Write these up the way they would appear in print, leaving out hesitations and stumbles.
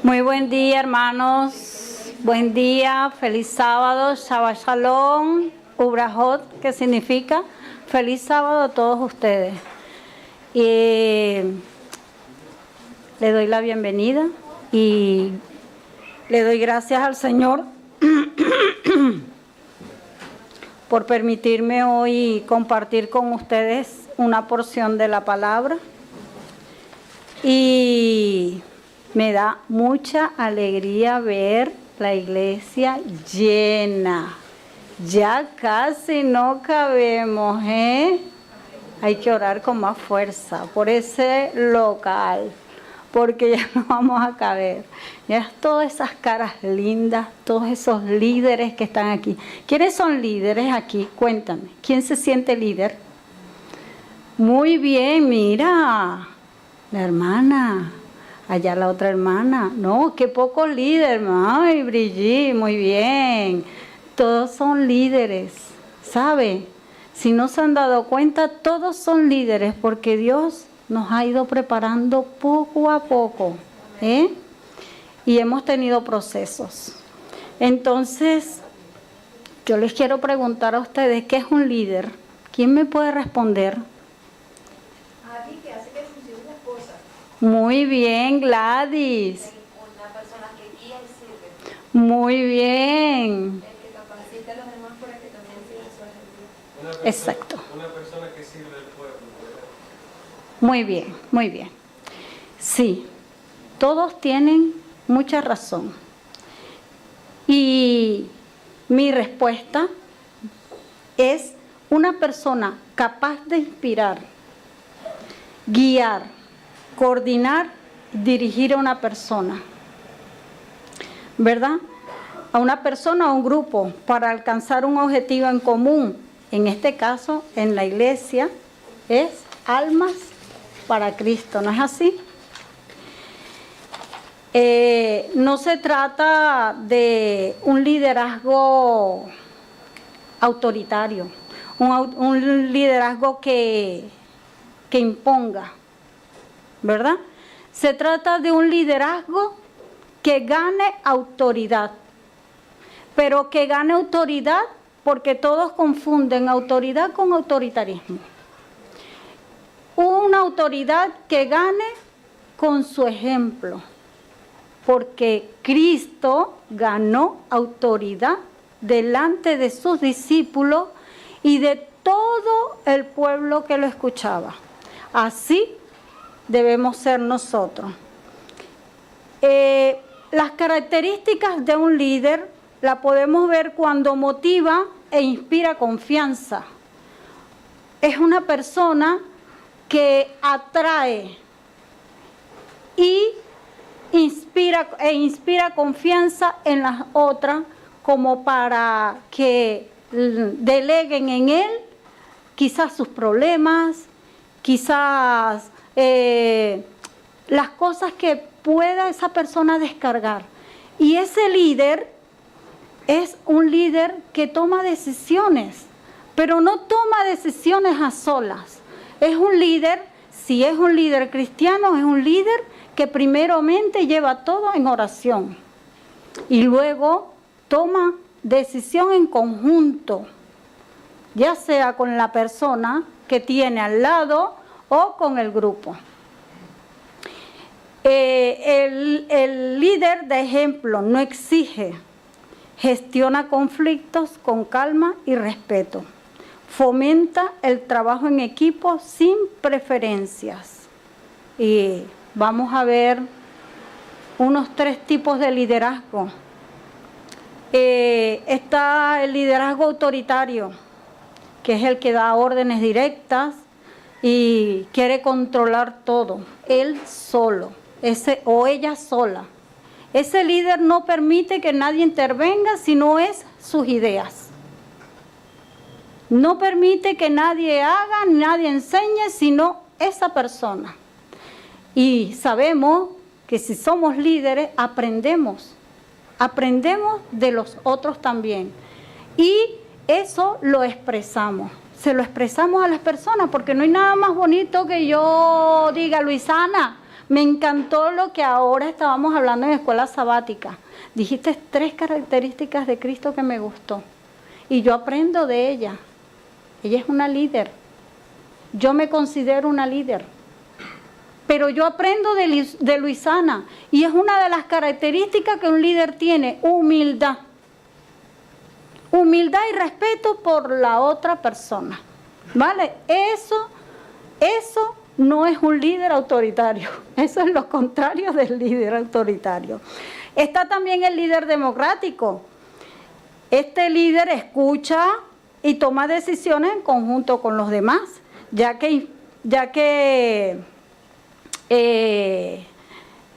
Muy buen día, hermanos. Buen día, feliz sábado, Shabbat Shalom, Ubrahot, que significa feliz sábado a todos ustedes. Y le doy la bienvenida y le doy gracias al Señor por permitirme hoy compartir con ustedes una porción de la palabra. Y me da mucha alegría ver la iglesia llena. Ya casi no cabemos, ¿eh? Hay que orar con más fuerza por ese local, porque ya no vamos a caber. Ya todas esas caras lindas, todos esos líderes que están aquí. ¿Quiénes son líderes aquí? Cuéntame. ¿Quién se siente líder? Muy bien, mira. La hermana. Allá la otra hermana. No, qué pocos líderes. Ay, Brigitte, muy bien. Todos son líderes, ¿sabe? Si no se han dado cuenta, todos son líderes porque Dios nos ha ido preparando poco a poco, ¿eh? Y hemos tenido procesos. Entonces, yo les quiero preguntar a ustedes, ¿qué es un líder? ¿Quién me puede responder? Muy bien, Gladys. Una persona que guía y sirve. Muy bien. El que capacita a los demás para que también sigan su ejemplo. Exacto. Una persona que sirve al pueblo. Muy bien, muy bien. Sí, todos tienen mucha razón. Y mi respuesta es una persona capaz de inspirar, guiar, coordinar, dirigir a una persona, ¿verdad? A una persona o a un grupo para alcanzar un objetivo en común. En este caso, en la iglesia, es almas para Cristo, ¿no es así? No se trata de un liderazgo autoritario, un liderazgo que imponga, ¿verdad? Se trata de un liderazgo que gane autoridad, pero que gane autoridad porque todos confunden autoridad con autoritarismo. Una autoridad que gane con su ejemplo, porque Cristo ganó autoridad delante de sus discípulos y de todo el pueblo que lo escuchaba. Así debemos ser nosotros. Las características de un líder la podemos ver cuando motiva e inspira confianza. Es una persona que atrae y inspira confianza en las otras, como para que deleguen en él quizás sus problemas, quizás las cosas que pueda esa persona descargar. Y ese líder es un líder que toma decisiones, pero no toma decisiones a solas. Es un líder, si es un líder cristiano, es un líder que primeramente lleva todo en oración y luego toma decisión en conjunto, ya sea con la persona que tiene al lado o con el grupo. El líder de ejemplo no exige, gestiona conflictos con calma y respeto, fomenta el trabajo en equipo sin preferencias. Y vamos a ver unos 3 tipos de liderazgo. Está el liderazgo autoritario, que es el que da órdenes directas y quiere controlar todo, él solo, o ella sola. Ese líder no permite que nadie intervenga si no es sus ideas. No permite que nadie haga, nadie enseñe, sino esa persona. Y sabemos que si somos líderes, aprendemos de los otros también. Y eso lo expresamos. Se lo expresamos a las personas, porque no hay nada más bonito que yo diga, Luisana, Me encantó lo que ahora estábamos hablando en escuela sabática. Dijiste 3 características de Cristo que me gustó. Y yo aprendo de ella. Ella es una líder. Yo me considero una líder. Pero yo aprendo de Luisana. Y es una de las características que un líder tiene, humildad. Humildad y respeto por la otra persona. ¿Vale? Eso no es un líder autoritario. Eso es lo contrario del líder autoritario. Está también el líder democrático. Este líder escucha y toma decisiones en conjunto con los demás, ya que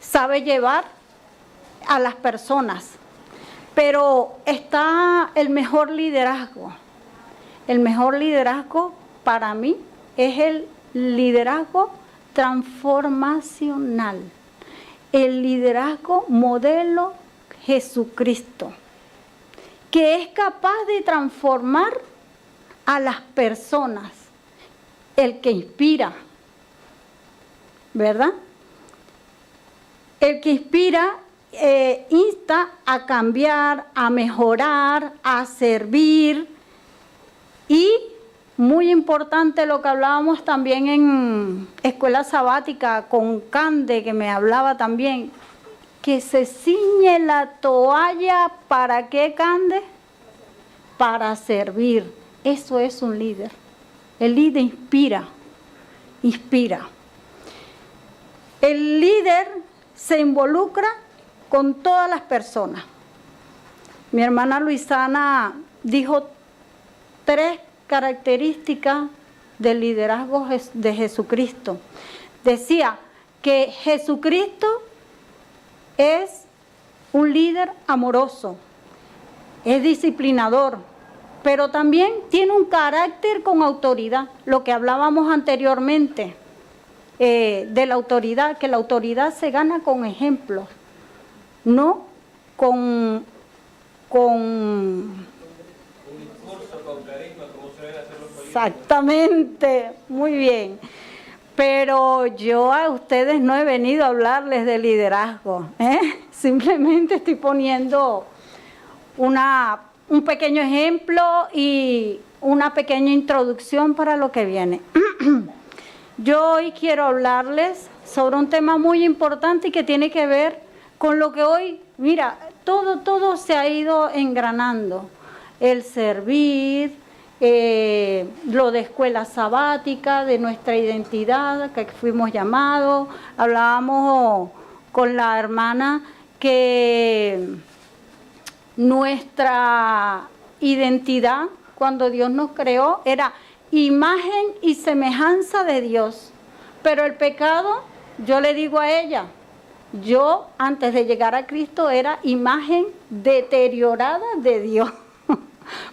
sabe llevar a las personas. Pero está el mejor liderazgo. El mejor liderazgo para mí es el liderazgo transformacional. El liderazgo modelo Jesucristo, que es capaz de transformar a las personas. El que inspira, ¿verdad? El que inspira insta a cambiar, a mejorar, a servir. Y muy importante lo que hablábamos también en escuela sabática con Cande, que me hablaba también, que se ciñe la toalla. ¿Para qué, Cande? Para servir. Eso es un líder. El líder inspira. El líder se involucra con todas las personas. Mi hermana Luisana dijo 3 características del liderazgo de Jesucristo. Decía que Jesucristo es un líder amoroso, es disciplinador, pero también tiene un carácter con autoridad, lo que hablábamos anteriormente de la autoridad, que la autoridad se gana con ejemplos, no con discurso, con carisma, como suelen hacer los políticos. Exactamente, muy bien. Pero yo a ustedes no he venido a hablarles de liderazgo, ¿eh? Simplemente estoy poniendo un pequeño ejemplo y una pequeña introducción para lo que viene. Yo hoy quiero hablarles sobre un tema muy importante y que tiene que ver con lo que hoy, mira, todo se ha ido engranando. El servir, lo de escuela sabática, de nuestra identidad, que fuimos llamados. Hablábamos con la hermana que nuestra identidad, cuando Dios nos creó, era imagen y semejanza de Dios. Pero el pecado, yo le digo a ella, yo antes de llegar a Cristo era imagen deteriorada de Dios.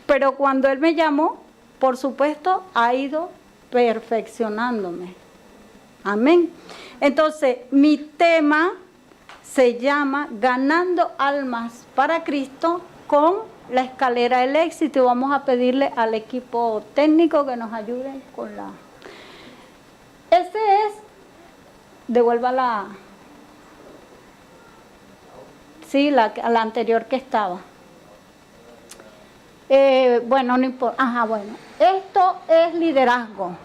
Pero cuando Él me llamó, por supuesto, ha ido perfeccionándome. Amén. Entonces, mi tema se llama Ganando almas para Cristo con la escalera del éxito. Y vamos a pedirle al equipo técnico que nos ayude con la... Ese es... Devuelva la... Sí, la anterior que estaba. Bueno, no importa. Ajá, bueno. Esto es liderazgo.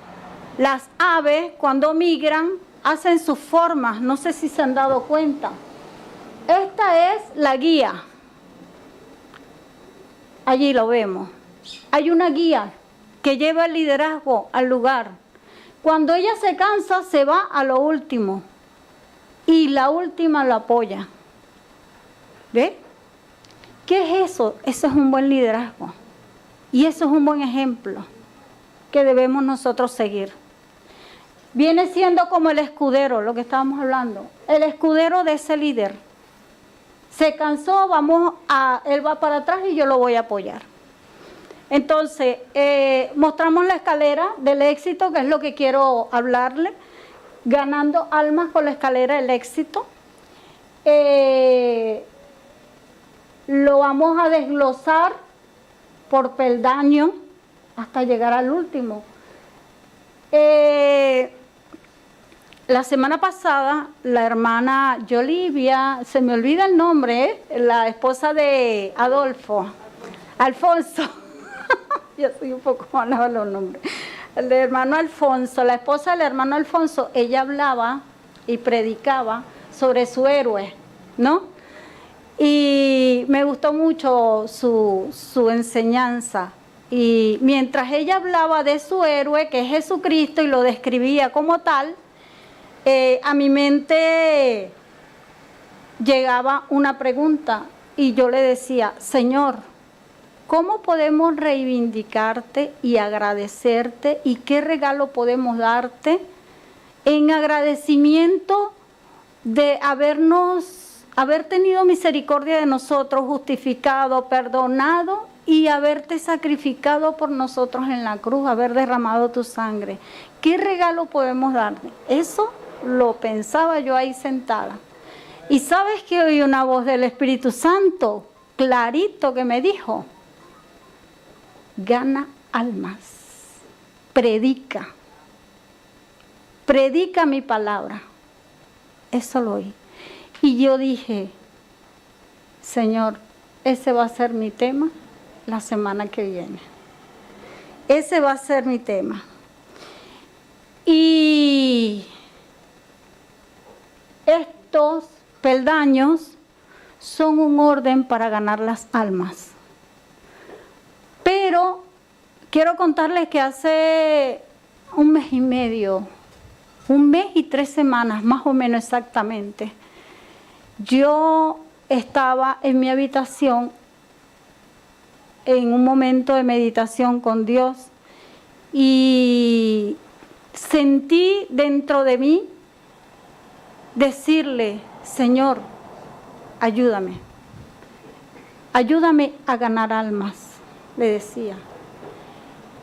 Las aves, cuando migran, hacen sus formas. No sé si se han dado cuenta. Esta es la guía. Allí lo vemos. Hay una guía que lleva el liderazgo al lugar. Cuando ella se cansa, se va a lo último. Y la última lo apoya. ¿Ve? ¿Qué es eso? Eso es un buen liderazgo. Y eso es un buen ejemplo que debemos nosotros seguir. Viene siendo como el escudero, lo que estábamos hablando. El escudero de ese líder. Se cansó, él va para atrás y yo lo voy a apoyar. Entonces, mostramos la escalera del éxito, que es lo que quiero hablarle. Ganando almas con la escalera del éxito. Lo vamos a desglosar por peldaño hasta llegar al último. la semana pasada, la hermana Yolivia, se me olvida el nombre, la esposa de Adolfo, Alfonso, yo soy un poco mala con los nombres, el hermano Alfonso, la esposa del hermano Alfonso, ella hablaba y predicaba sobre su héroe, ¿no? Y me gustó mucho su enseñanza. Y mientras ella hablaba de su héroe, que es Jesucristo, y lo describía como tal, a mi mente llegaba una pregunta y yo le decía, Señor, ¿cómo podemos reivindicarte y agradecerte y qué regalo podemos darte en agradecimiento de haber tenido misericordia de nosotros, justificado, perdonado y haberte sacrificado por nosotros en la cruz, haber derramado tu sangre? ¿Qué regalo podemos darte? Eso lo pensaba yo ahí sentada. Y sabes que oí una voz del Espíritu Santo, clarito, que me dijo, gana almas, predica mi palabra. Eso lo oí. Y yo dije, Señor, ese va a ser mi tema la semana que viene. Ese va a ser mi tema. Y estos peldaños son un orden para ganar las almas. Pero quiero contarles que hace un mes y medio, un mes y 3 semanas, más o menos exactamente, yo estaba en mi habitación en un momento de meditación con Dios y sentí dentro de mí decirle, Señor, ayúdame a ganar almas, le decía.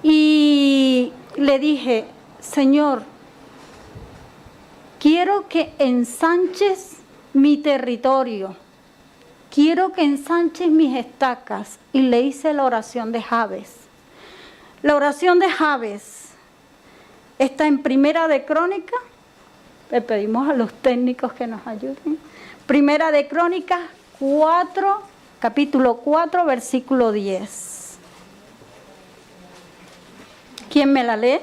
Y le dije, Señor, quiero que ensanches mi territorio, quiero que ensanches mis estacas. Y le hice la oración de Jabes. La oración de Jabes está en Primera de Crónicas. Le pedimos a los técnicos que nos ayuden. Primera de Crónicas 4, capítulo 4, versículo 10. ¿Quién me la lee?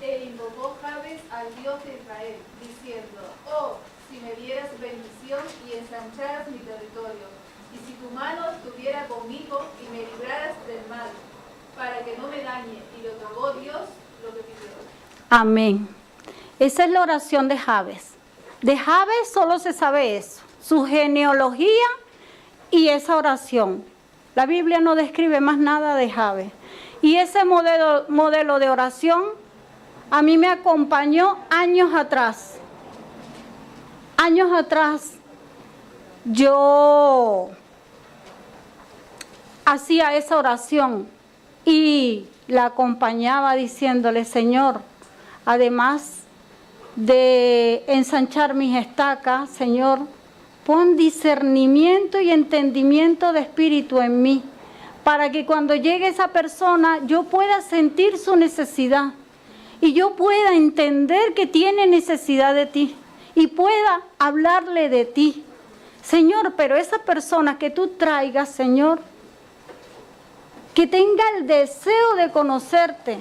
E invocó Jabes al Dios de Israel, diciendo, oh, si me dieras bendición y ensancharas mi territorio, y si tu mano estuviera conmigo y me libraras del mal, para que no me dañe. Y le otorgó Dios lo que pidió. Amén. Esa es la oración de Jabes. De Jabes solo se sabe eso, su genealogía y esa oración. La Biblia no describe más nada de Jabes. Y ese modelo de oración a mí me acompañó años atrás. Años atrás yo hacía esa oración y la acompañaba diciéndole, Señor, además de ensanchar mis estacas, Señor, pon discernimiento y entendimiento de espíritu en mí, para que cuando llegue esa persona yo pueda sentir su necesidad y yo pueda entender que tiene necesidad de ti y pueda hablarle de ti. Señor, pero esa persona que tú traigas, Señor, que tenga el deseo de conocerte,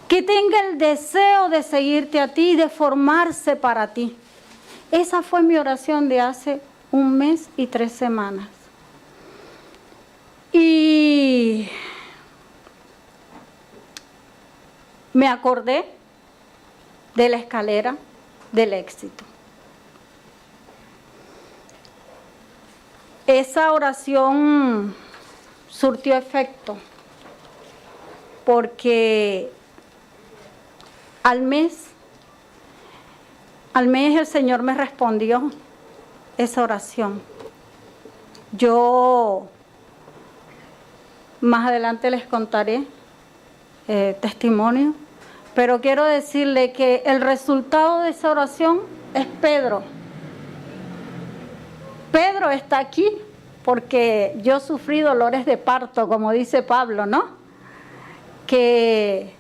que tenga el deseo de seguirte a ti y de formarse para ti. Esa fue mi oración de hace un mes y 3 semanas. Y me acordé de la escalera del éxito. Esa oración surtió efecto porque al mes el Señor me respondió esa oración. Yo más adelante les contaré testimonio, pero quiero decirle que el resultado de esa oración es Pedro. Pedro está aquí porque yo sufrí dolores de parto, como dice Pablo, ¿no? Que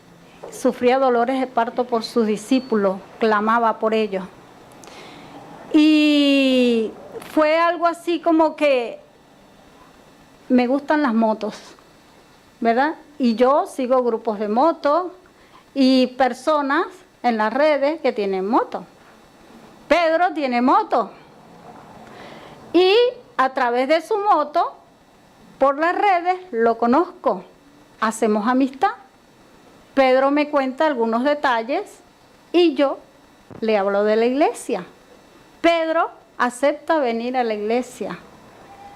sufría dolores de parto por sus discípulos, clamaba por ellos. Y fue algo así como que me gustan las motos, ¿verdad? Y yo sigo grupos de motos y personas en las redes que tienen moto. Pedro tiene moto. Y a través de su moto, por las redes, lo conozco. Hacemos amistad. Pedro me cuenta algunos detalles y yo le hablo de la iglesia. Pedro acepta venir a la iglesia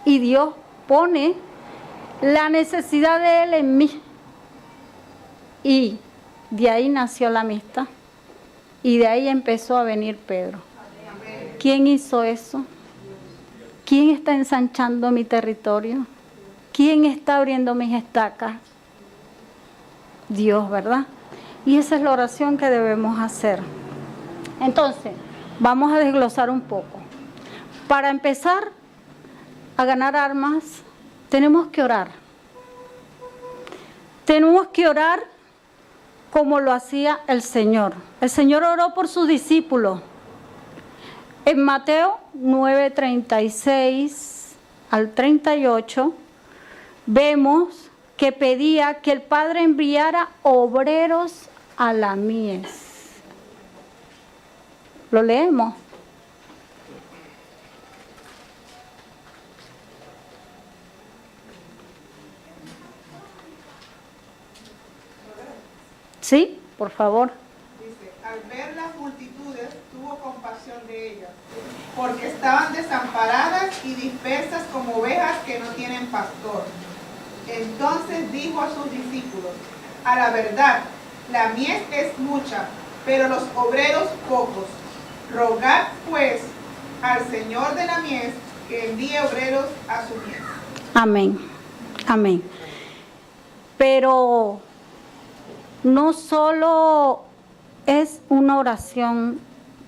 y Dios pone la necesidad de él en mí. Y de ahí nació la amistad. Y de ahí empezó a venir Pedro. ¿Quién hizo eso? ¿Quién está ensanchando mi territorio? ¿Quién está abriendo mis estacas? Dios, ¿verdad? Y esa es la oración que debemos hacer. Entonces, vamos a desglosar un poco. Para empezar a ganar armas, tenemos que orar. Tenemos que orar como lo hacía el Señor. El Señor oró por sus discípulos. En Mateo 9:36 al 38, vemos que pedía que el Padre enviara obreros a la mies. Lo leemos. Sí, por favor. Dice, al ver las multitudes, tuvo compasión de ellas, porque estaban desamparadas y dispersas como ovejas que no tienen pastor. Entonces dijo a sus discípulos, a la verdad, la mies es mucha, pero los obreros pocos. Rogad pues al Señor de la mies que envíe obreros a su mies. Amén, amén. Pero no solo es una oración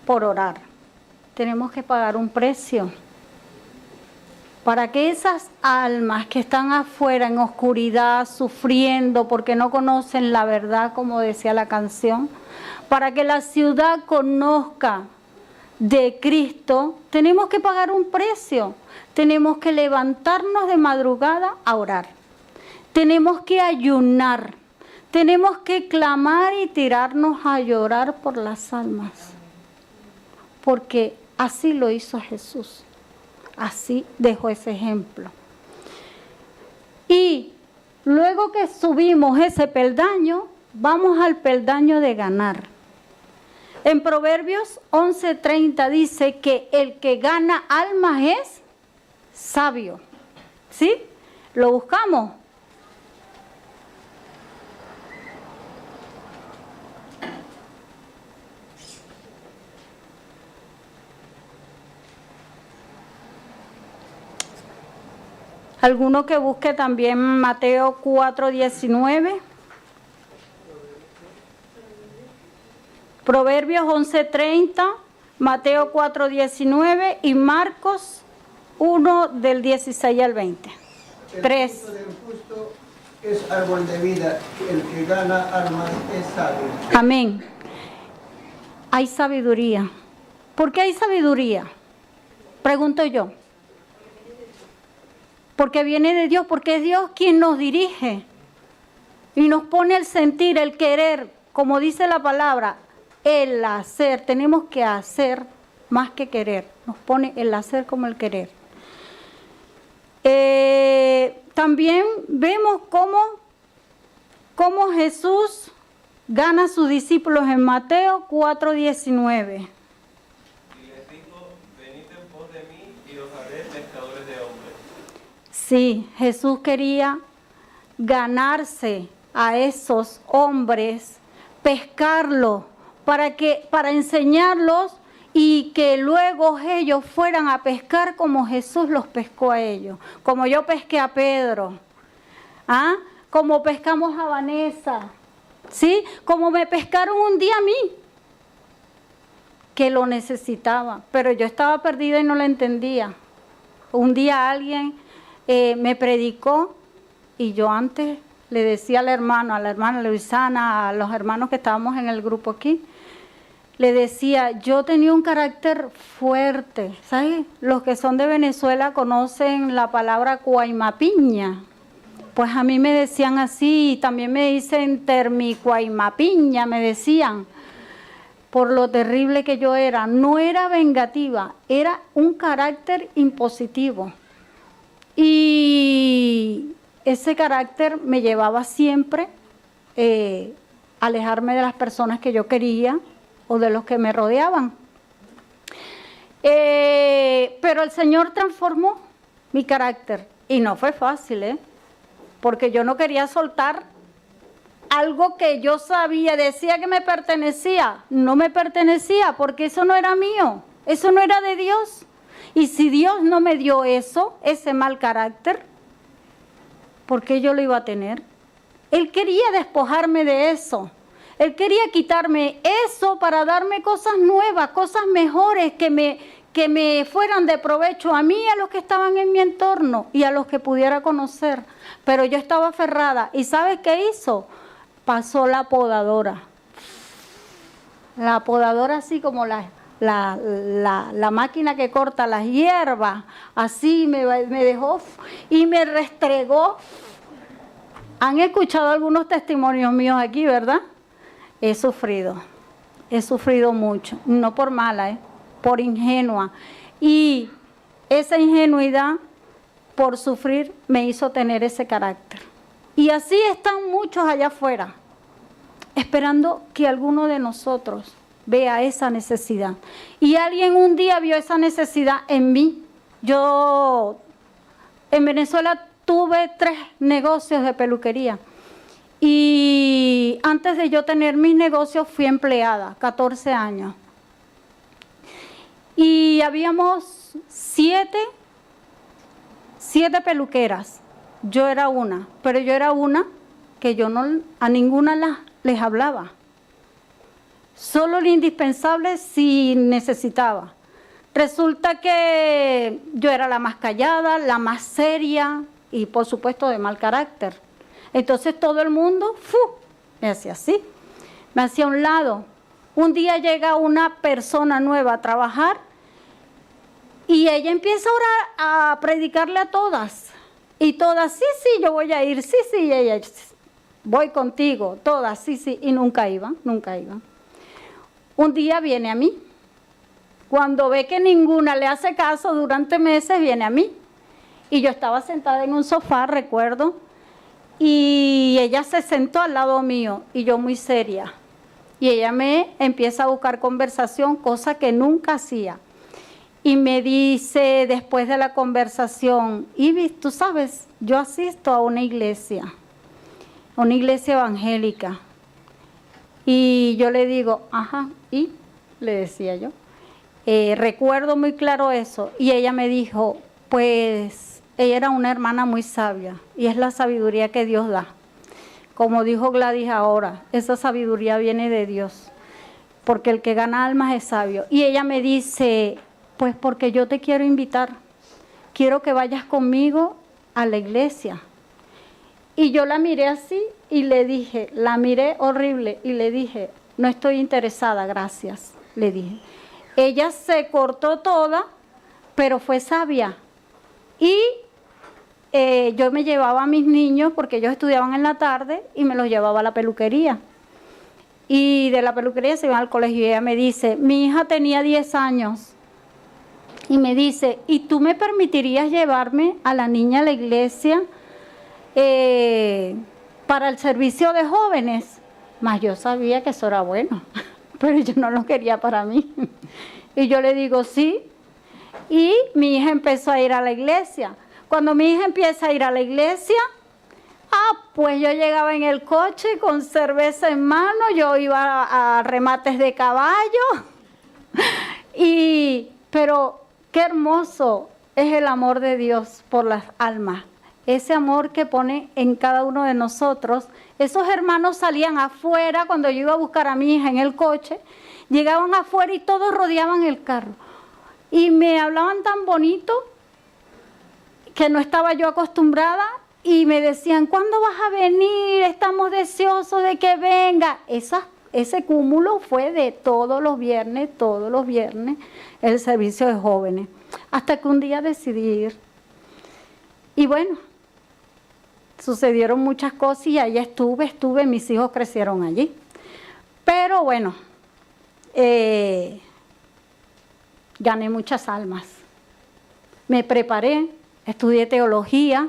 por orar, tenemos que pagar un precio. Para que esas almas que están afuera en oscuridad, sufriendo porque no conocen la verdad, como decía la canción, para que la ciudad conozca de Cristo, tenemos que pagar un precio. Tenemos que levantarnos de madrugada a orar. Tenemos que ayunar. Tenemos que clamar y tirarnos a llorar por las almas. Porque así lo hizo Jesús. Así dejó ese ejemplo. Y luego que subimos ese peldaño, vamos al peldaño de ganar. En Proverbios 11:30 dice que el que gana almas es sabio. ¿Sí? ¿Lo buscamos? ¿Alguno que busque también Mateo 4:19? Proverbios 11:30, Mateo 4:19 y Marcos 1 del 16 al 20. El 3. fruto del justo es árbol de vida, el que gana almas es sabio. Amén. Hay sabiduría. ¿Por qué hay sabiduría? Pregunto yo. Porque viene de Dios, porque es Dios quien nos dirige y nos pone el sentir, el querer, como dice la palabra, el hacer. Tenemos que hacer más que querer. Nos pone el hacer como el querer. También vemos cómo Jesús gana a sus discípulos en Mateo 4:19. Y les dijo, venid en pos de mí y os haré pescadores de hombres. Sí, Jesús quería ganarse a esos hombres, pescarlos, para enseñarlos y que luego ellos fueran a pescar como Jesús los pescó a ellos, como yo pesqué a Pedro, como pescamos a Vanessa, ¿sí? Como me pescaron un día a mí, que lo necesitaba, pero yo estaba perdida y no lo entendía. Un día alguien me predicó y yo antes le decía al hermano, a la hermana Luisana, a los hermanos que estábamos en el grupo aquí, le decía, yo tenía un carácter fuerte, ¿sabes? Los que son de Venezuela conocen la palabra cuaymapiña. Pues a mí me decían así, y también me dicen termicuaymapiña, me decían, por lo terrible que yo era. No era vengativa, era un carácter impositivo. Y ese carácter me llevaba siempre a alejarme de las personas que yo quería o de los que me rodeaban. Pero el Señor transformó mi carácter y no fue fácil, porque yo no quería soltar algo que yo sabía, decía que me pertenecía, no me pertenecía porque eso no era mío, eso no era de Dios. Y si Dios no me dio eso, ese mal carácter, ¿por qué yo lo iba a tener? Él quería despojarme de eso. Él quería quitarme eso para darme cosas nuevas, cosas mejores que me fueran de provecho a mí y a los que estaban en mi entorno y a los que pudiera conocer. Pero yo estaba aferrada. ¿Y ¿sabe qué hizo? Pasó la podadora. La podadora así como la máquina que corta las hierbas. Así me dejó y me restregó. Han escuchado algunos testimonios míos aquí, ¿verdad? He sufrido mucho, no por mala, por ingenua. Y esa ingenuidad, por sufrir, me hizo tener ese carácter. Y así están muchos allá afuera, esperando que alguno de nosotros vea esa necesidad. Y alguien un día vio esa necesidad en mí. Yo en Venezuela tuve 3 negocios de peluquería. Y antes de yo tener mis negocios fui empleada, 14 años. Y habíamos 7 peluqueras. Yo era una, pero yo era una que yo no a ninguna les hablaba. Solo lo indispensable si necesitaba. Resulta que yo era la más callada, la más seria y por supuesto de mal carácter. Entonces todo el mundo me hacía así, me hacía a un lado. Un día llega una persona nueva a trabajar y ella empieza a orar, a predicarle a todas. Y todas, sí, yo voy a ir, sí, y ella, voy contigo, todas, sí, y nunca iban. Un día viene a mí. Cuando ve que ninguna le hace caso durante meses, viene a mí. Y yo estaba sentada en un sofá, recuerdo, y ella se sentó al lado mío, y yo muy seria. Y ella me empieza a buscar conversación, cosa que nunca hacía. Y me dice después de la conversación, Ibis, tú sabes, yo asisto a una iglesia evangélica. Y yo le digo, ajá, ¿y? Le decía yo. Recuerdo muy claro eso. Y ella me dijo, pues, ella era una hermana muy sabia. Y es la sabiduría que Dios da. Como dijo Gladys ahora, esa sabiduría viene de Dios. Porque el que gana almas es sabio. Y ella me dice, pues porque yo te quiero invitar. Quiero que vayas conmigo a la iglesia. Y yo la miré así y le dije, la miré horrible y le dije, no estoy interesada, gracias, le dije. Ella se cortó toda, pero fue sabia. Y yo me llevaba a mis niños, porque ellos estudiaban en la tarde, y me los llevaba a la peluquería. Y de la peluquería se iban al colegio y ella me dice, mi hija tenía 10 años. Y me dice, ¿y tú me permitirías llevarme a la niña a la iglesia para el servicio de jóvenes? Mas yo sabía que eso era bueno, pero yo no lo quería para mí. Y yo le digo, sí. Y mi hija empezó a ir a la iglesia. Cuando mi hija empieza a ir a la iglesia, pues yo llegaba en el coche con cerveza en mano, yo iba a remates de caballo. Pero qué hermoso es el amor de Dios por las almas. Ese amor que pone en cada uno de nosotros. Esos hermanos salían afuera cuando yo iba a buscar a mi hija en el coche. Llegaban afuera y todos rodeaban el carro. Y me hablaban tan bonito que no estaba yo acostumbrada y me decían, ¿cuándo vas a venir? Estamos deseosos de que venga. Ese cúmulo fue de todos los viernes, el servicio de jóvenes. Hasta que un día decidí ir. Y bueno, sucedieron muchas cosas y allá estuve, mis hijos crecieron allí. Pero bueno, gané muchas almas. Me preparé, estudié teología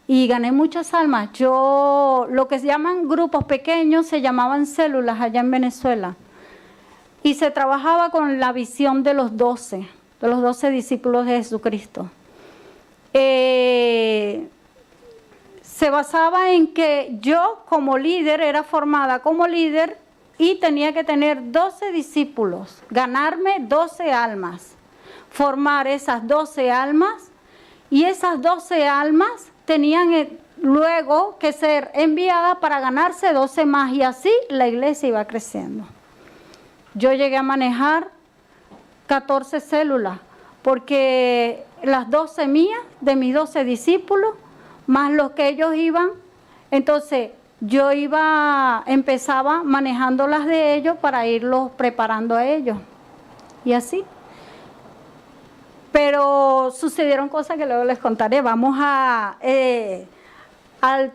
y gané muchas almas. Yo, lo que se llaman grupos pequeños, se llamaban células allá en Venezuela. Y se trabajaba con la visión de los 12 discípulos de Jesucristo. Se basaba en que yo como líder, era formada como líder y tenía que tener 12 discípulos, ganarme 12 almas, formar esas 12 almas y esas 12 almas tenían luego que ser enviadas para ganarse 12 más y así la iglesia iba creciendo. Yo llegué a manejar 14 células porque las 12 mías, de mis 12 discípulos, más los que ellos iban, entonces yo empezaba manejando las de ellos para irlos preparando a ellos y así. Pero sucedieron cosas que luego les contaré. Vamos al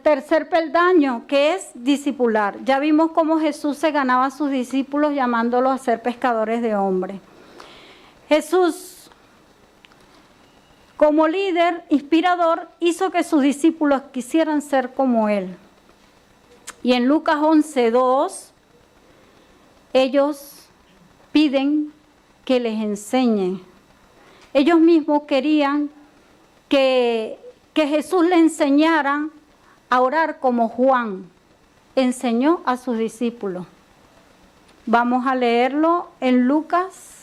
tercer peldaño, que es discipular. Ya vimos cómo Jesús se ganaba a sus discípulos llamándolos a ser pescadores de hombres. Jesús, como líder inspirador, hizo que sus discípulos quisieran ser como Él. Y en Lucas 11:2, ellos piden que les enseñe. Ellos mismos querían que Jesús les enseñara a orar como Juan enseñó a sus discípulos. Vamos a leerlo en Lucas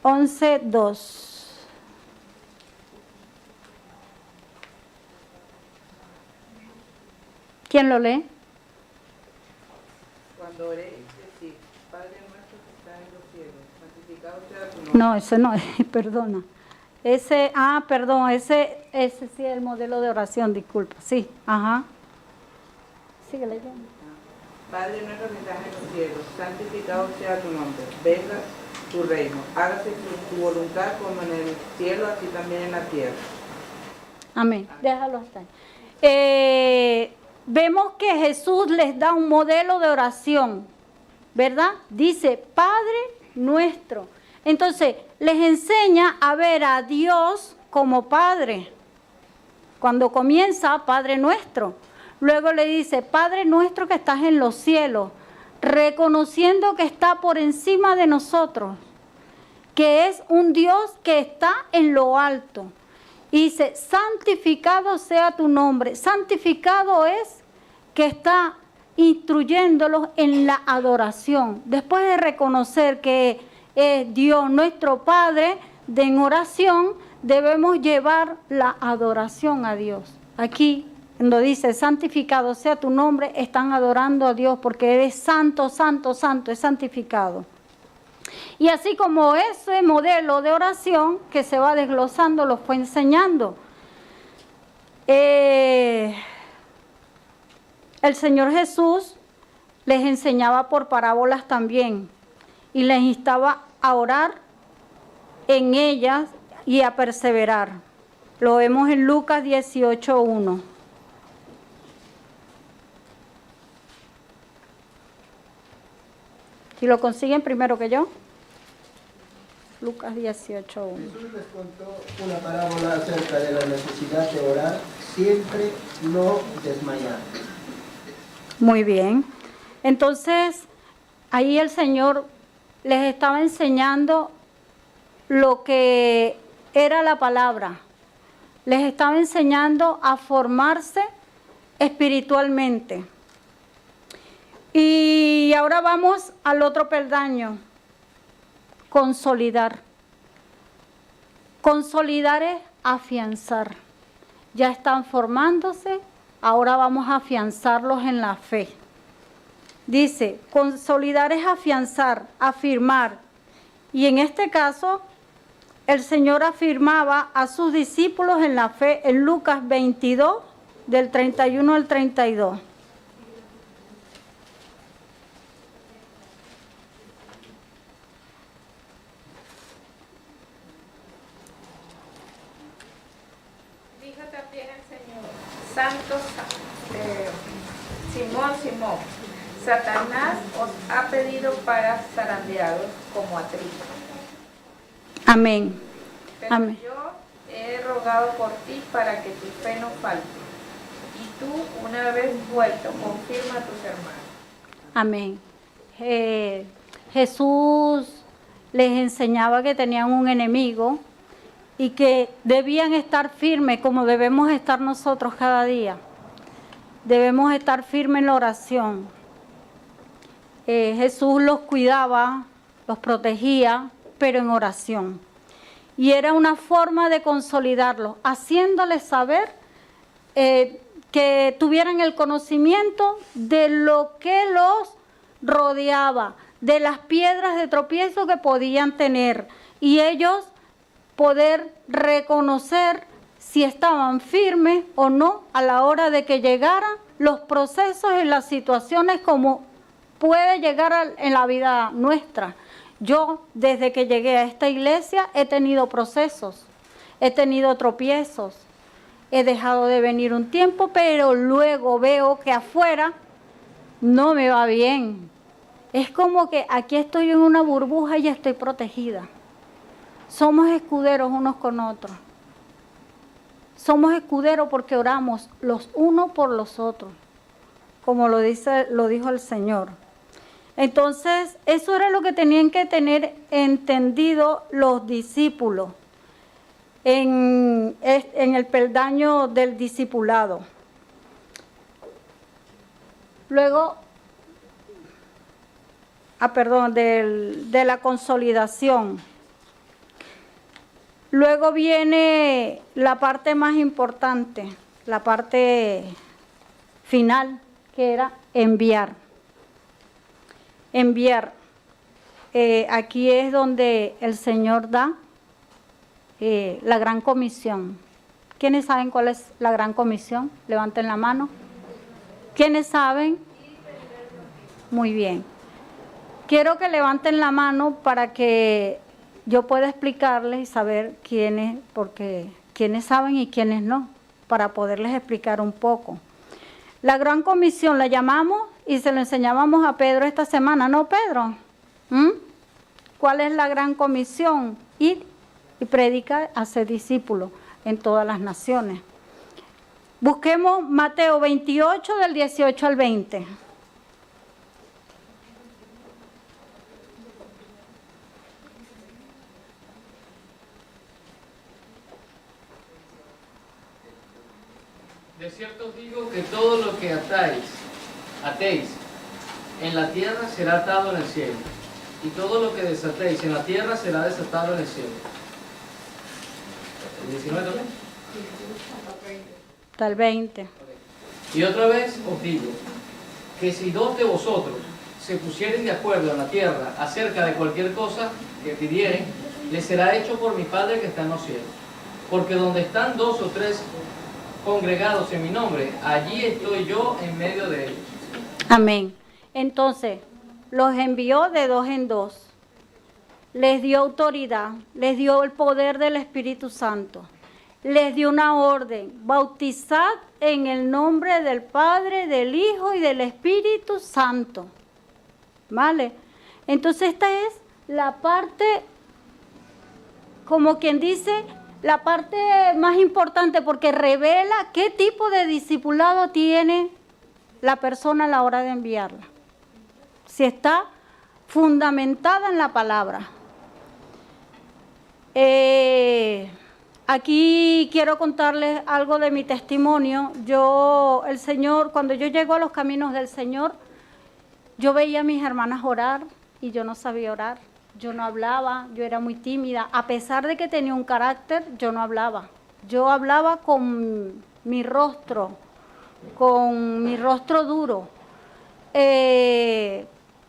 11:2. ¿Quién lo lee? Cuando oréis, decid, Padre nuestro que estás en los cielos, santificado sea tu nombre. No, ese no es, perdona. Perdón, ese sí es el modelo de oración, disculpa. Sí, ajá. Sigue leyendo. Padre nuestro que estás en los cielos, santificado sea tu nombre. Venga tu reino, hágase tu voluntad como en el cielo, así también en la tierra. Amén. Déjalo hasta ahí. Vemos que Jesús les da un modelo de oración, ¿verdad? Dice, Padre nuestro. Entonces, les enseña a ver a Dios como Padre. Cuando comienza, Padre nuestro. Luego le dice, Padre nuestro que estás en los cielos, reconociendo que está por encima de nosotros, que es un Dios que está en lo alto. Y dice, santificado sea tu nombre. Santificado es que está instruyéndolos en la adoración. Después de reconocer que es Dios nuestro Padre, en oración debemos llevar la adoración a Dios. Aquí, cuando dice, santificado sea tu nombre, están adorando a Dios porque eres santo, santo, santo, es santificado. Y así como ese modelo de oración que se va desglosando, lo fue enseñando. El Señor Jesús les enseñaba por parábolas también y les instaba a orar en ellas y a perseverar. Lo vemos en Lucas 18:1. Si lo consiguen primero que yo. Lucas 18:1. Jesús les contó una parábola acerca de la necesidad de orar, siempre no desmayar. Muy bien. Entonces, ahí el Señor les estaba enseñando lo que era la palabra. Les estaba enseñando a formarse espiritualmente. Y ahora vamos al otro peldaño. Consolidar. Consolidar es afianzar. Ya están formándose, ahora vamos a afianzarlos en la fe. Dice, consolidar es afianzar, afirmar. Y en este caso, el Señor afirmaba a sus discípulos en la fe en Lucas 22, del 31 al 32. Dijo también el Señor: Simón, Simón, Satanás os ha pedido para zarandearos como a trigo. Amén. Pero Amén. yo he rogado por ti para que tu fe no falte. Y tú, una vez vuelto, confirma a tus hermanos. Amén. Jesús les enseñaba que tenían un enemigo y que debían estar firmes como debemos estar nosotros cada día. Debemos estar firmes en la oración. Jesús los cuidaba, los protegía, pero en oración. Y era una forma de consolidarlos, haciéndoles saber que tuvieran el conocimiento de lo que los rodeaba, de las piedras de tropiezo que podían tener, y ellos poder reconocer si estaban firmes o no a la hora de que llegaran los procesos y las situaciones como puede llegar en la vida nuestra. Yo, desde que llegué a esta iglesia, he tenido procesos, he tenido tropiezos, he dejado de venir un tiempo, pero luego veo que afuera no me va bien. Es como que aquí estoy en una burbuja y estoy protegida. Somos escuderos unos con otros. Somos escuderos porque oramos los unos por los otros, como lo dijo el Señor. Entonces, eso era lo que tenían que tener entendido los discípulos en el peldaño del discipulado. Luego, de la consolidación. Luego viene la parte más importante, la parte final, que era enviar. Enviar. Aquí es donde el Señor da la gran comisión. ¿Quiénes saben cuál es la gran comisión? Levanten la mano. ¿Quiénes saben? Muy bien. Quiero que levanten la mano para que yo pueda explicarles y saber quiénes, porque quiénes saben y quiénes no, para poderles explicar un poco. La gran comisión la llamamos y se lo enseñábamos a Pedro esta semana, ¿no, Pedro? ¿Cuál es la gran comisión? Ir y predicar, hacer discípulos en todas las naciones. Busquemos Mateo 28, del 18 al 20. De cierto os digo que todo lo que atéis en la tierra será atado en el cielo, y todo lo que desatéis en la tierra será desatado en el cielo. ¿El 19 también? Hasta el 20. Y otra vez os digo, que si dos de vosotros se pusieren de acuerdo en la tierra acerca de cualquier cosa que pidieren, les será hecho por mi Padre que está en los cielos. Porque donde están dos o tres congregados en mi nombre, allí estoy yo en medio de ellos. Amén. Entonces, los envió de dos en dos. Les dio autoridad, les dio el poder del Espíritu Santo. Les dio una orden: bautizad en el nombre del Padre, del Hijo y del Espíritu Santo. ¿Vale? Entonces esta es la parte, como quien dice, la parte más importante, porque revela qué tipo de discipulado tiene la persona a la hora de enviarla. Si está fundamentada en la palabra. Aquí quiero contarles algo de mi testimonio. El Señor, cuando yo llego a los caminos del Señor, yo veía a mis hermanas orar y yo no sabía orar. Yo no hablaba, yo era muy tímida. A pesar de que tenía un carácter, yo no hablaba. Yo hablaba con mi rostro duro.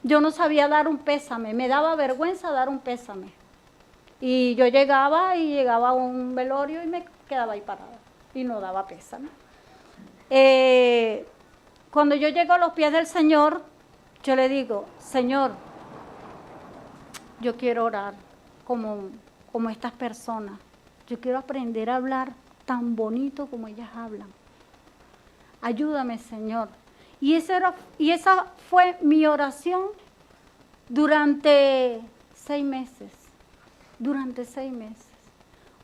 Yo no sabía dar un pésame, me daba vergüenza dar un pésame. Y yo llegaba a un velorio y me quedaba ahí parada y no daba pésame. Cuando yo llego a los pies del Señor, yo le digo, Señor, yo quiero orar como estas personas. Yo quiero aprender a hablar tan bonito como ellas hablan. Ayúdame, Señor. Y esa fue mi oración durante 6 meses. Durante 6 meses.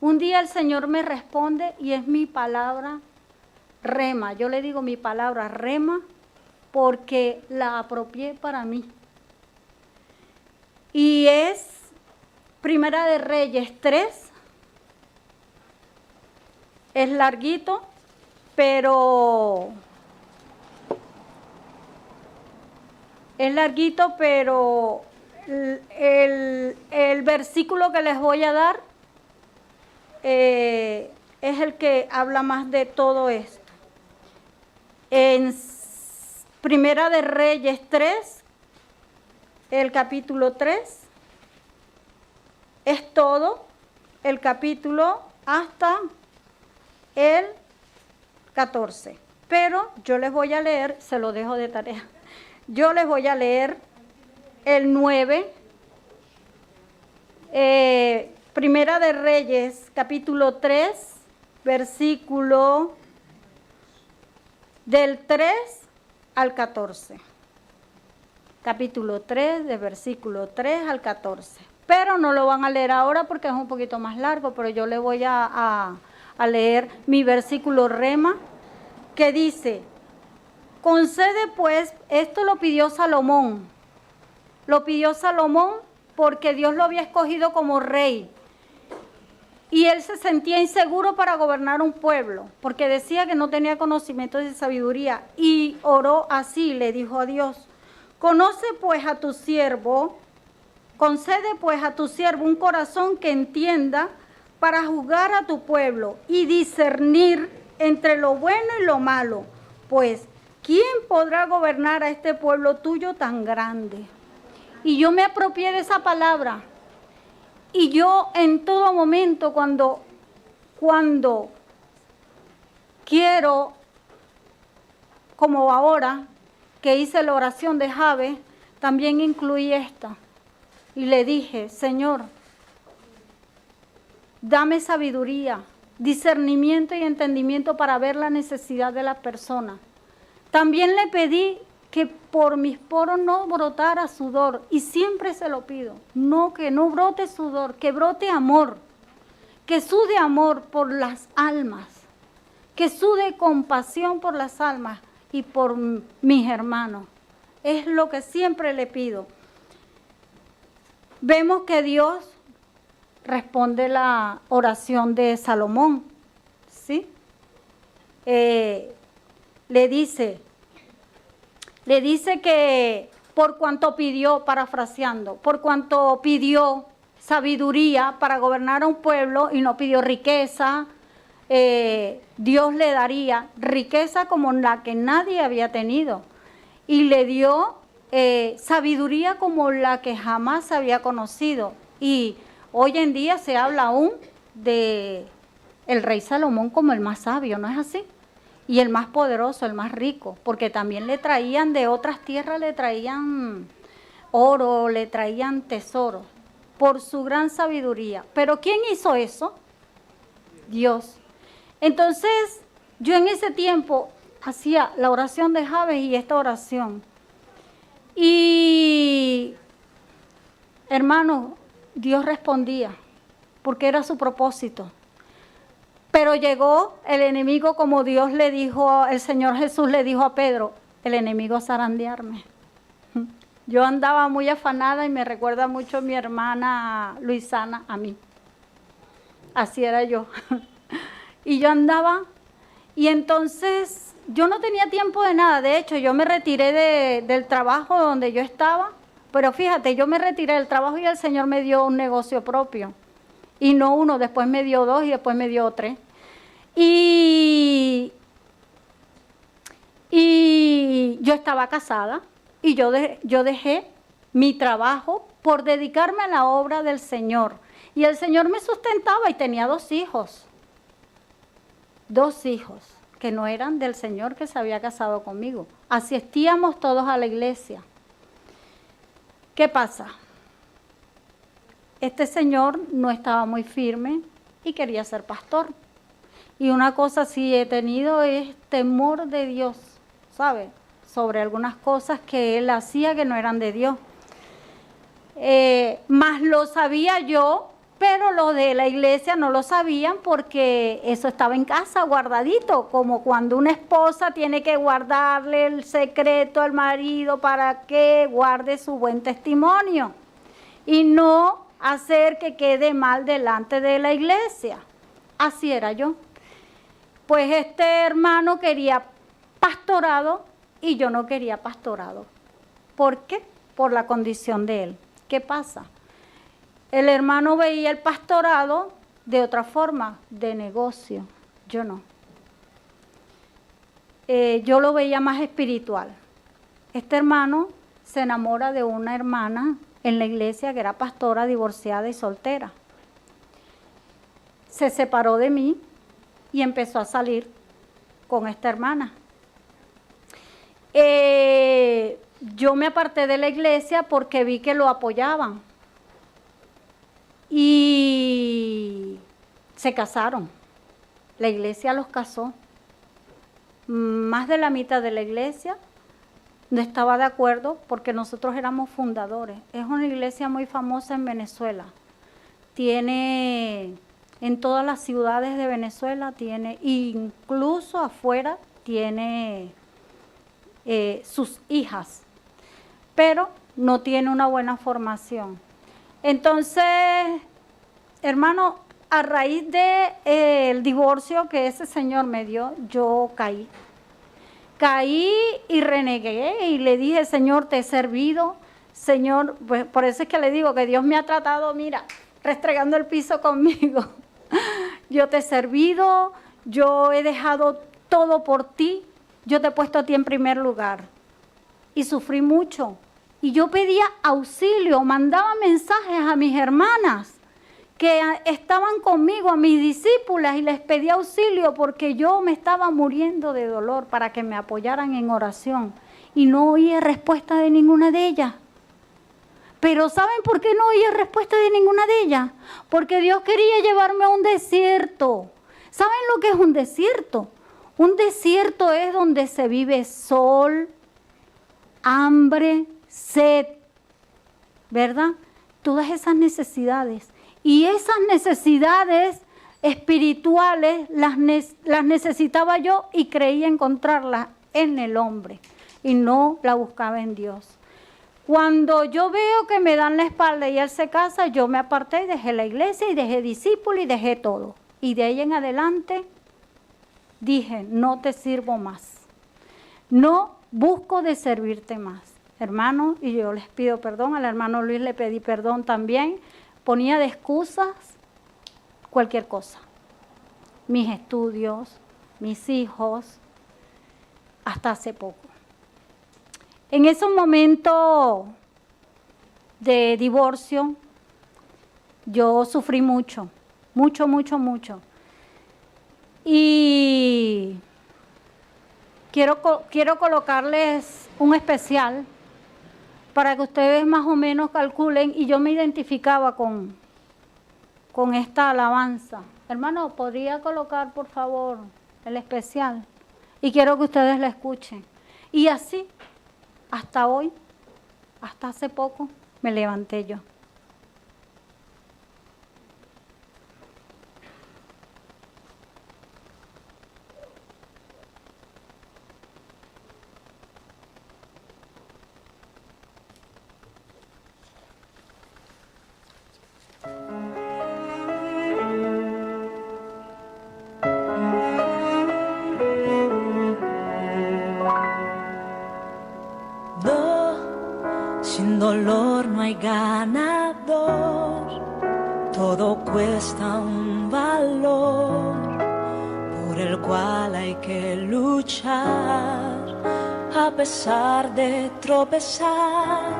Un día el Señor me responde y es mi palabra rema. Yo le digo mi palabra rema porque la apropié para mí. Y es Primera de Reyes 3. Es larguito, pero el versículo que les voy a dar es el que habla más de todo esto. En Primera de Reyes 3, el capítulo 3, es todo el capítulo hasta el 14. Pero yo les voy a leer, se lo dejo de tarea, yo les voy a leer el 9, Primera de Reyes, capítulo 3, versículo del 3 al 14. Capítulo 3, de versículo 3 al 14. Pero no lo van a leer ahora porque es un poquito más largo, pero yo le voy a leer mi versículo rema, que dice, concede pues, esto lo pidió Salomón porque Dios lo había escogido como rey, y él se sentía inseguro para gobernar un pueblo, porque decía que no tenía conocimiento de sabiduría, y oró así, le dijo a Dios, concede pues a tu siervo un corazón que entienda para juzgar a tu pueblo y discernir entre lo bueno y lo malo, pues ¿quién podrá gobernar a este pueblo tuyo tan grande? Y yo me apropié de esa palabra, y yo en todo momento cuando quiero, como ahora que hice la oración de Jabes, también incluí esta, y le dije, Señor, dame sabiduría, discernimiento y entendimiento para ver la necesidad de la persona. También le pedí que por mis poros no brotara sudor, y siempre se lo pido, que no brote sudor, que brote amor, que sude amor por las almas, que sude compasión por las almas y por mis hermanos. Es lo que siempre le pido. Vemos que Dios responde la oración de Salomón, ¿sí? Le dice que por cuanto pidió, parafraseando, por cuanto pidió sabiduría para gobernar a un pueblo y no pidió riqueza, Dios le daría riqueza como la que nadie había tenido, y le dio sabiduría como la que jamás había conocido. Y hoy en día se habla aún de el rey Salomón como el más sabio, ¿no es así? Y el más poderoso, el más rico, porque también le traían de otras tierras, le traían oro, le traían tesoros, por su gran sabiduría. ¿Pero quién hizo eso? Dios. Entonces, yo en ese tiempo hacía la oración de Jabes y esta oración. Y, hermano, Dios respondía, porque era su propósito. Pero llegó el enemigo, como Dios le dijo, el Señor Jesús le dijo a Pedro, el enemigo a zarandearme. Yo andaba muy afanada y me recuerda mucho mi hermana Luisana a mí. Así era yo. Y yo andaba, y entonces yo no tenía tiempo de nada. De hecho, yo me retiré del trabajo donde yo estaba, pero fíjate, yo me retiré del trabajo y el Señor me dio un negocio propio. Y no uno, después me dio 2 y después me dio 3. Y yo estaba casada y yo dejé mi trabajo por dedicarme a la obra del Señor. Y el Señor me sustentaba y tenía 2 hijos. 2 hijos que no eran del Señor, que se había casado conmigo. Asistíamos todos a la iglesia. ¿Qué pasa? Este señor no estaba muy firme y quería ser pastor. Y una cosa sí he tenido es temor de Dios, ¿sabe? Sobre algunas cosas que él hacía que no eran de Dios. Más lo sabía yo, pero los de la iglesia no lo sabían porque eso estaba en casa guardadito, como cuando una esposa tiene que guardarle el secreto al marido para que guarde su buen testimonio y no hacer que quede mal delante de la iglesia. Así era yo. Pues este hermano quería pastorado y yo no quería pastorado. ¿Por qué? Por la condición de él. ¿Qué pasa? El hermano veía el pastorado de otra forma, de negocio. Yo no. Yo lo veía más espiritual. Este hermano se enamora de una hermana en la iglesia que era pastora, divorciada y soltera. Se separó de mí y empezó a salir con esta hermana. Yo me aparté de la iglesia porque vi que lo apoyaban. Y se casaron. La iglesia los casó. Más de la mitad de la iglesia no estaba de acuerdo porque nosotros éramos fundadores. Es una iglesia muy famosa en Venezuela. Tiene en todas las ciudades de Venezuela, tiene, incluso afuera, tiene sus hijas, pero no tiene una buena formación. Entonces, hermano, a raíz del divorcio que ese señor me dio, yo caí. Caí y renegué y le dije, Señor, te he servido. Señor, pues por eso es que le digo que Dios me ha tratado, mira, restregando el piso conmigo. Yo te he servido, yo he dejado todo por ti, yo te he puesto a ti en primer lugar. Y sufrí mucho. Y yo pedía auxilio, mandaba mensajes a mis hermanas que estaban conmigo, a mis discípulas, y les pedía auxilio porque yo me estaba muriendo de dolor para que me apoyaran en oración. Y no oía respuesta de ninguna de ellas. Pero ¿saben por qué no oía respuesta de ninguna de ellas? Porque Dios quería llevarme a un desierto. ¿Saben lo que es un desierto? Un desierto es donde se vive sol, hambre, sed, ¿verdad? Todas esas necesidades. Y esas necesidades espirituales las necesitaba yo y creía encontrarlas en el hombre y no la buscaba en Dios. Cuando yo veo que me dan la espalda y él se casa, yo me aparté y dejé la iglesia y dejé discípulos y dejé todo. Y de ahí en adelante dije, no te sirvo más. No busco de servirte más. Hermano, y yo les pido perdón, al hermano Luis le pedí perdón también. Ponía de excusas cualquier cosa. Mis estudios, mis hijos, hasta hace poco. En ese momento de divorcio, yo sufrí mucho, mucho, mucho, mucho. Y quiero colocarles un especial para que ustedes más o menos calculen, y yo me identificaba con esta alabanza. Hermano, ¿podría colocar, por favor, el especial? Y quiero que ustedes la escuchen. Y así, hasta hoy, hasta hace poco, me levanté yo. Sin dolor no hay ganador, todo cuesta un valor por el cual hay que luchar a pesar de tropezar.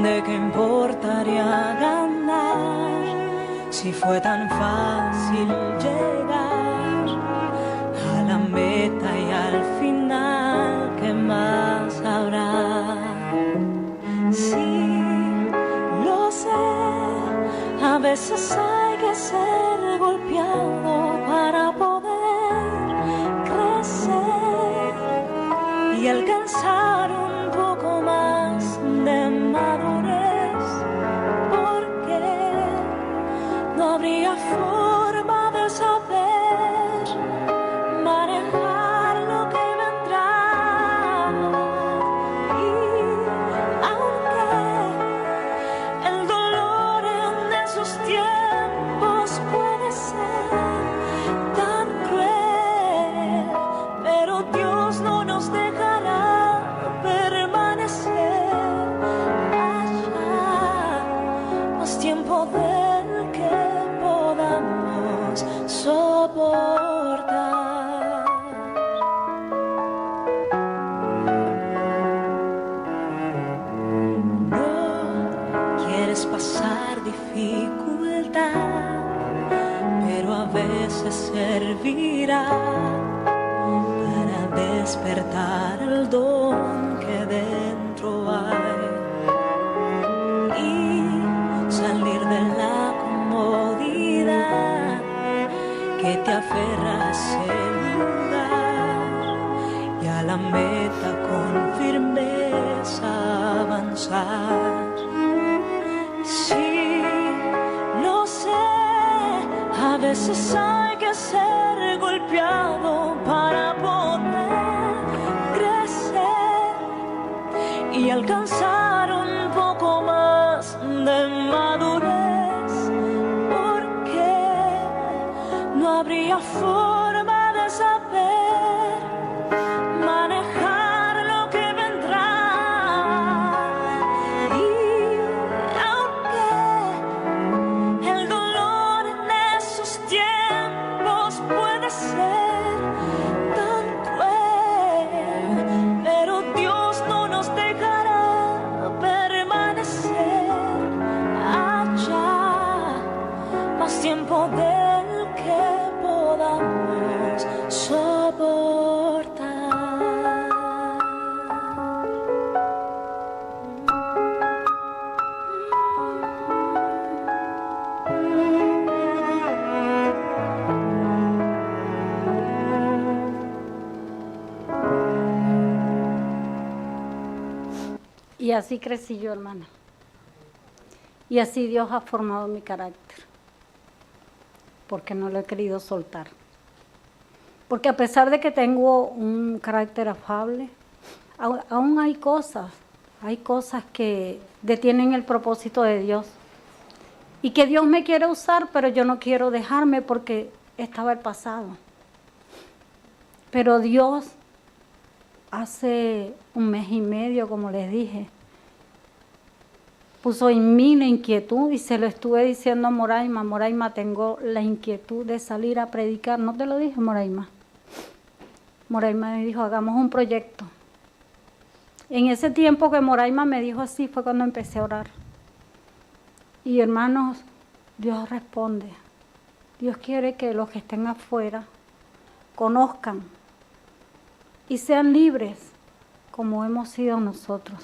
¿De qué importaría ganar si fue tan fácil llegar a la meta y al final? ¿Qué más habrá? Sí, lo sé, a veces hay que ser golpeado para poder crecer y alcanzar un poco más de madurez, porque no habría forma de saber manejar lo que vendrá. Y aunque el dolor en esos tiempos puede ser tan cruel, pero Dios no nos dejará permanecer allá más tiempo del que podamos soportar. No quieres pasar dificultad, pero a veces servirá para despertar el don que dentro hay y salir de la comodidad que te aferra a ese lugar y a la meta con firmeza avanzar. Sí, lo sé, a veces hay que ser golpeado para poder crecer y alcanzar un poco más de madurez, porque no habría forma de saber manejar lo que vendrá. Y aunque el dolor en esos tiempos puede ser tan cruel, pero Dios no nos dejará permanecer allá más tiempo del que podamos soportar. Y así crecí yo, hermana. Y así Dios ha formado mi carácter. Porque no lo he querido soltar. Porque a pesar de que tengo un carácter afable, aún hay cosas que detienen el propósito de Dios. Y que Dios me quiere usar, pero yo no quiero dejarme porque estaba el pasado. Pero Dios, hace un mes y medio, como les dije, puso en mí la inquietud y se lo estuve diciendo a Moraima. Moraima, tengo la inquietud de salir a predicar. ¿No te lo dije, Moraima? Moraima me dijo, hagamos un proyecto. En ese tiempo que Moraima me dijo así fue cuando empecé a orar. Y hermanos, Dios responde. Dios quiere que los que estén afuera conozcan y sean libres como hemos sido nosotros.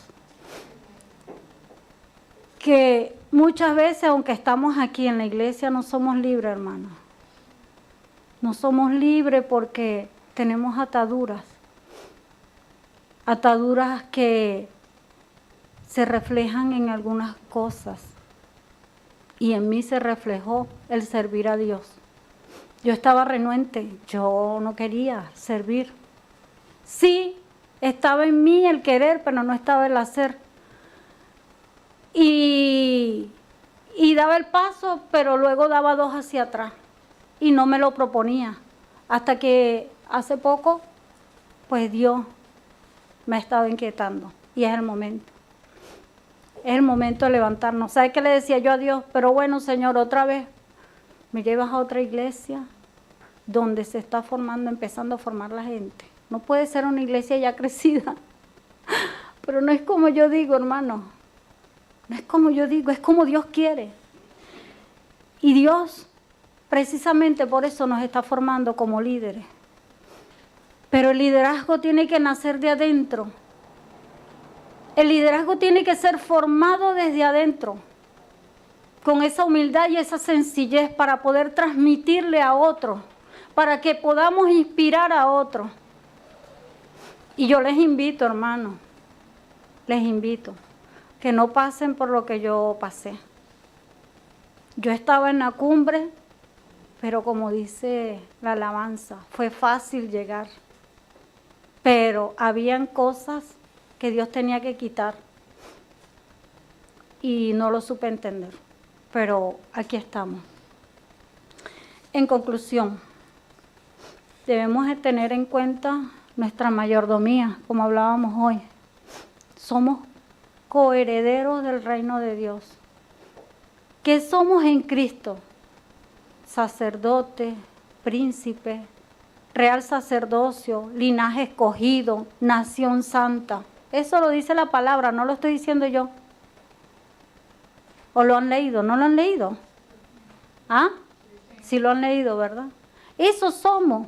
Que muchas veces, aunque estamos aquí en la iglesia, no somos libres, hermanos. No somos libres porque tenemos ataduras. Ataduras que se reflejan en algunas cosas. Y en mí se reflejó el servir a Dios. Yo estaba renuente, yo no quería servir. Sí, estaba en mí el querer, pero no estaba el hacer. Y daba el paso, pero luego daba dos hacia atrás. Y no me lo proponía. Hasta que hace poco, pues Dios me ha estado inquietando. Y es el momento. Es el momento de levantarnos. ¿Sabe qué le decía yo a Dios? Pero bueno, Señor, otra vez me llevas a otra iglesia donde se está formando, empezando a formar la gente. No puede ser una iglesia ya crecida. Pero no es como yo digo, hermano. No es como yo digo, es como Dios quiere. Y Dios, precisamente por eso nos está formando como líderes. Pero el liderazgo tiene que nacer de adentro. El liderazgo tiene que ser formado desde adentro, con esa humildad y esa sencillez para poder transmitirle a otros, para que podamos inspirar a otros. Y yo les invito, hermanos, les invito, que no pasen por lo que yo pasé. Yo estaba en la cumbre, pero como dice la alabanza, fue fácil llegar. Pero habían cosas que Dios tenía que quitar y no lo supe entender. Pero aquí estamos. En conclusión, debemos de tener en cuenta nuestra mayordomía, como hablábamos hoy. Somos coherederos del reino de Dios. ¿Qué somos en Cristo? Sacerdote, príncipe, real sacerdocio, linaje escogido, nación santa. Eso lo dice la palabra, no lo estoy diciendo yo. ¿O lo han leído? ¿No lo han leído? ¿Ah? Sí lo han leído, ¿verdad? Eso somos.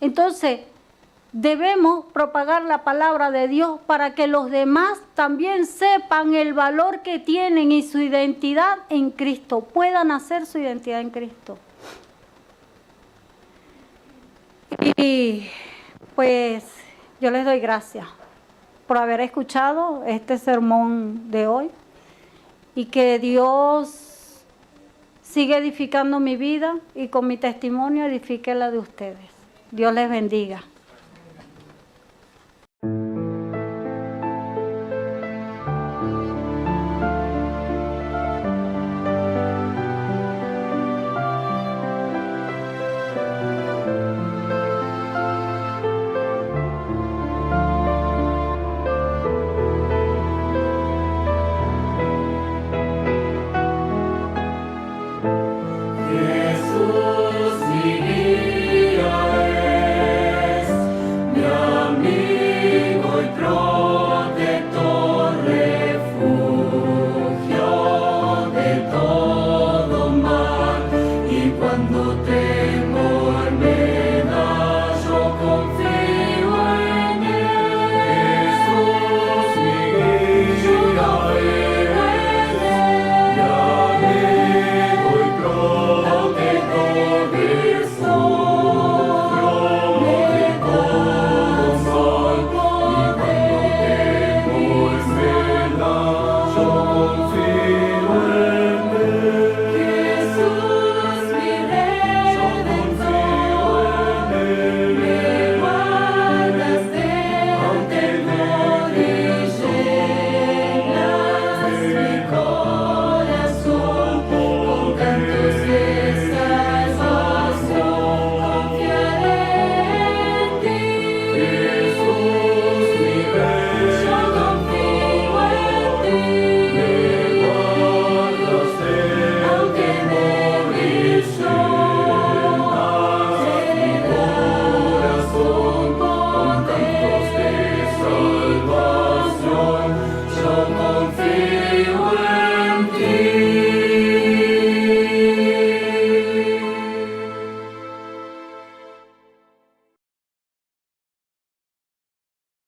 Entonces, debemos propagar la palabra de Dios para que los demás también sepan el valor que tienen y su identidad en Cristo, puedan hacer su identidad en Cristo. Y pues yo les doy gracias por haber escuchado este sermón de hoy y que Dios siga edificando mi vida y con mi testimonio edifique la de ustedes. Dios les bendiga.